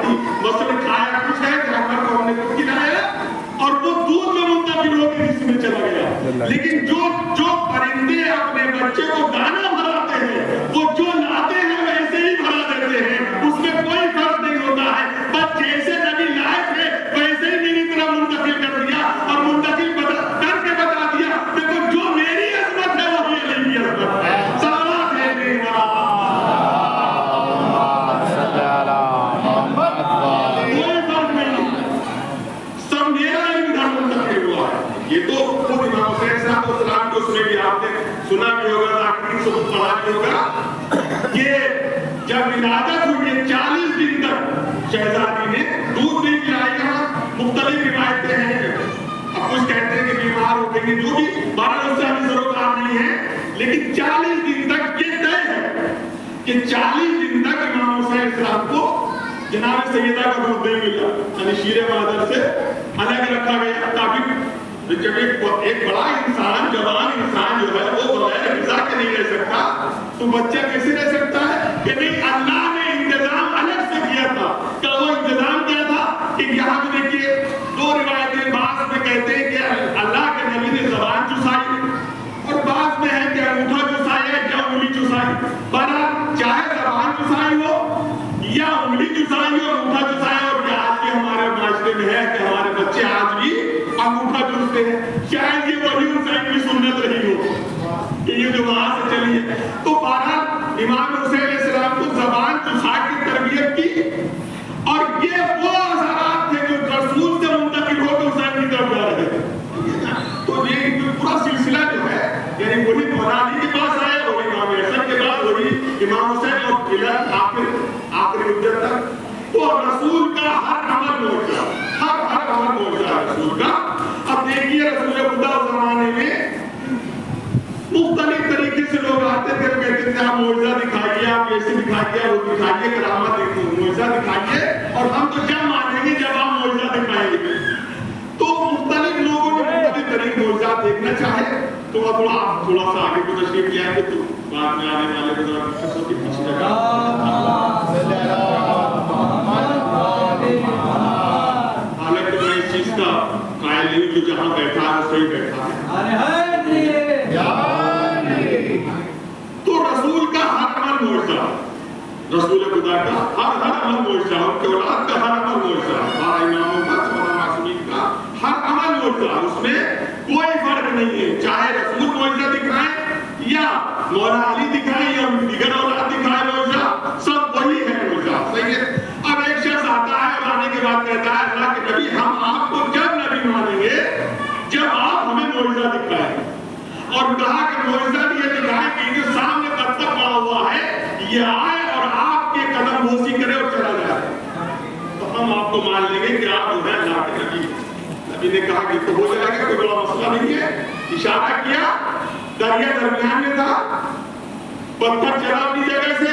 खाती, मसलन खाया कुछ है, जानवर को हमने कुछ खिलाया और वो दूध में मुंतकिल होकर इसमें चला गया। लेकिन जो परिंदे अपने बच्चे को दाना भराते हैं, वो जो लाते हैं वैसे ही भरा देते हैं, उसमें कोई फर्क नहीं होता है। बस जैसे नबी लाए थे वैसे ही मेरी तरह मुंतकिल कर दिया और मुंतकिल करके बता दिया, देखो जो मेरी अज़मत है वही अली की अज़मत है। सलावत है मेरी ये तो खुद इमाम हुसैन साहब और सलाम को उसमें भी आपने सुना भी होगा, आखिरी से पढ़ा भी होगा कि जब विलादत हुई है 40 दिन तक शहजादी ने दूध नहीं पिलाया। मुख्तलिफ रिवायतें हैं, अब कुछ कहते हैं कि बीमार हो गई, जो भी 12 उससे हमें सरोकार नहीं है, लेकिन 40 दिन तक ये तय है कि 40 दिन तक इमाम हुसैन साहब को जनाब सैयदा का दूध नहीं मिला, यानी शीरे मादर से अलग रखा गया, ताकि जब एक बड़ा इंसान, जवान इंसान जो है वो बगैर ग़िज़ा के नहीं रह सकता, तो बच्चा कैसे रह सकता है? कि नहीं, अल्लाह ने इंतजाम अलग से किया था। क्या वो इंतजाम क्या था? कि यहाँ पे देखिए दो रिवायतें, बाज़ में कहते हैं कि अल्लाह के नबी ने ज़बान चुसाई और बाज़ में है कि अंगूठा चुसाया या उंगली चुसाई। पर चाहे ज़बान चुसाई हो या उंगली चुसाई हो, अंगूठा चुसाया, और आज के हमारे माशरे में है कि हमारे बच्चे आज भी अंगूठा चूसते हैं। शायद ये वही हुसैन की सुन्नत रही हो कि ये जो वहां से चली है। तो बहरहाल इमाम हुसैन अलैहिस्सलाम को ज़बान चुसा के तरबियत की, और ये वो असरात थे जो रसूल से मुंतकिल होकर हुसैन की तरफ जा रहे थे। तो ये पूरा सिलसिला जो है, यानी वही मौला अली के पास आया, वही इमाम हसन के बाद वही इमाम हुसैन, और फिलहाल आखिरी मुद्दत तक तो रसूल का हर अमल मौजूद, हर अमल मौजूद है रसूल का। अब देखिए रसूल खुदा उस ज़माने में मुख्तलिफ तरीके से लोग आते थे, कहते थे आप मौजूदा दिखाइए, आप ऐसे दिखाइए, वो दिखाइए, करामत मौजूदा दिखाइए, और हम तो जब मानेंगे जब आप मौजूदा दिखाएंगे। तो मुख्तलिफ लोगों ने मुख्तलिफ तरीके मौजूदा देखना चाहे, तो आप थोड़ा सा आगे को तशरीफ किया है, तो बाद में आने वाले को पीछे लगा। हालांकि मैं इस चीज का कायल नहीं, जो जहां बैठा है सही बैठा है। तो रसूल का हर अमल मौजूदा, रसूल खुदा का हर अमल मौजूदा, उनके औलाद का हर अमल मौजूदा, हमारे इमामों का, हमारे मासूमीन का हर अमल मौजूदा, उसमें कोई फर्क नहीं है। चाहे रसूल मौजूदा दिखाए या मौला अली दिखाए या दीगर औलाद दिखाए, मौजूदा सब वही है, मौजूदा सही है। अब एक शख्स आता है और आने के बाद कहता है अल्लाह के नबी, हम आपको जब नबी मानेंगे जब आप हमें मौजूदा दिखाएं, और कहा कि मौजूदा भी ये दिखाए कि जो सामने बत्तख पड़ा हुआ है ये आए और आपके कदम बोसी करे और चला जाए, तो हम आपको मान लेंगे कि आप जो है अल्लाह के नबी। नबी ने कहा कि तो हो जाएगा, कोई बड़ा मसला नहीं है। इशारा किया, दरिया दरमियान में था, पत्थर चला अपनी जगह से,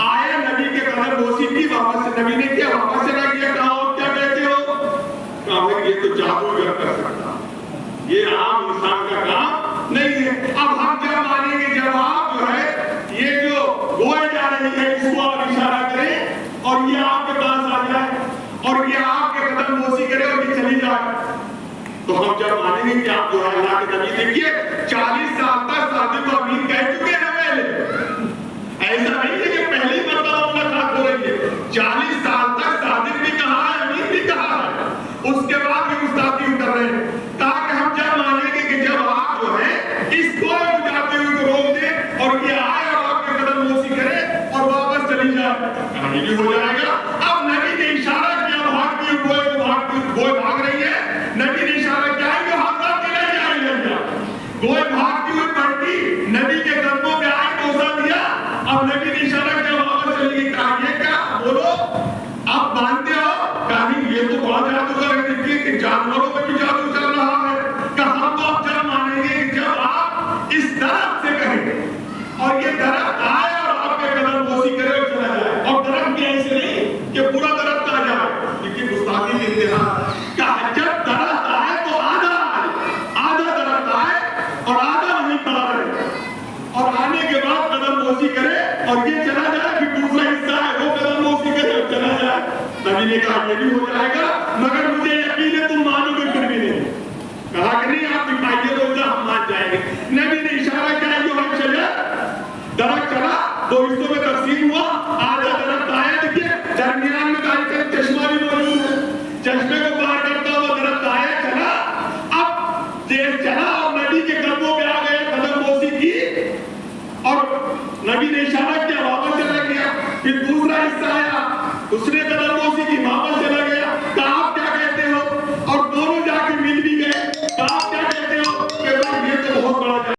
आया नबी के कदम बोसी की, वापस से नबी ने किया, वापस चला गया। कहा आप क्या कहते हो? कहा ये तो जादूगर कर सकता, ये आम इंसान का काम नहीं है। अब हम क्या मानेंगे जब आप जो है ये जो गोए जा रही है इसको आप इशारा करें और ये आपके पास आ जाए और ये आपके कदम बोसी करे और ये चली जाए, तो हम जब मानेंगे कि आप जो है अल्लाह के नबी। देखिए 40 साल तक सादिक और अमीन कह चुके हैं पहले, ऐसा नहीं है कि पहली मरतबा मुलाकात हो रही है। 40 साल तक सादिक भी कहा है, अमीन भी कहा है, उसके बाद भी गुस्ताखी कर रहे हैं। ताकि हम जब मानेंगे कि जब आप जो है इसको जाते हुए को रोक दें और ये आए और आपके कदम बोसी करे और वापस चली जाए, कहानी भी हो जाएगा। अब नबी ने इशारा किया, भागती गोए भाग रही है, नबी ने इशारा किया कि हम आपके ले जाएंगे, गोए भागती हुई पड़ती नबी के कदमों पे आए, बोसा दिया। अब नबी ने इशारा किया, वापस चली गई। कहा ये क्या बोलो, आप मानते हो? कहानी ये तो बड़ा जादूगर है, देखिए कि जानवरों में भी जादू चल रहा है। कहा हम तो आप जब मानेंगे कि जब आप इस दरख्त से कहेंगे और ये दरख्त आए और आपके कदम बोसी करे और चला जाए, और दरख्त भी ऐसे नहीं कि पूरा दरख्त आ जाए, लेकिन गुस्ताखी के इंतहा। कहा जब दरख्त आए तो आधा दरख्त आए और आधा वहीं खड़ा रहे, और आने के बाद कदम बोसी करे और نے کہا یہ بھی ہو جائے گا مگر مجھے یقین ہے تم مانو گے پھر بھی نہیں. کہا کہ نہیں آپ دکھائیے روزہ ہم مان جائیں گے. نبی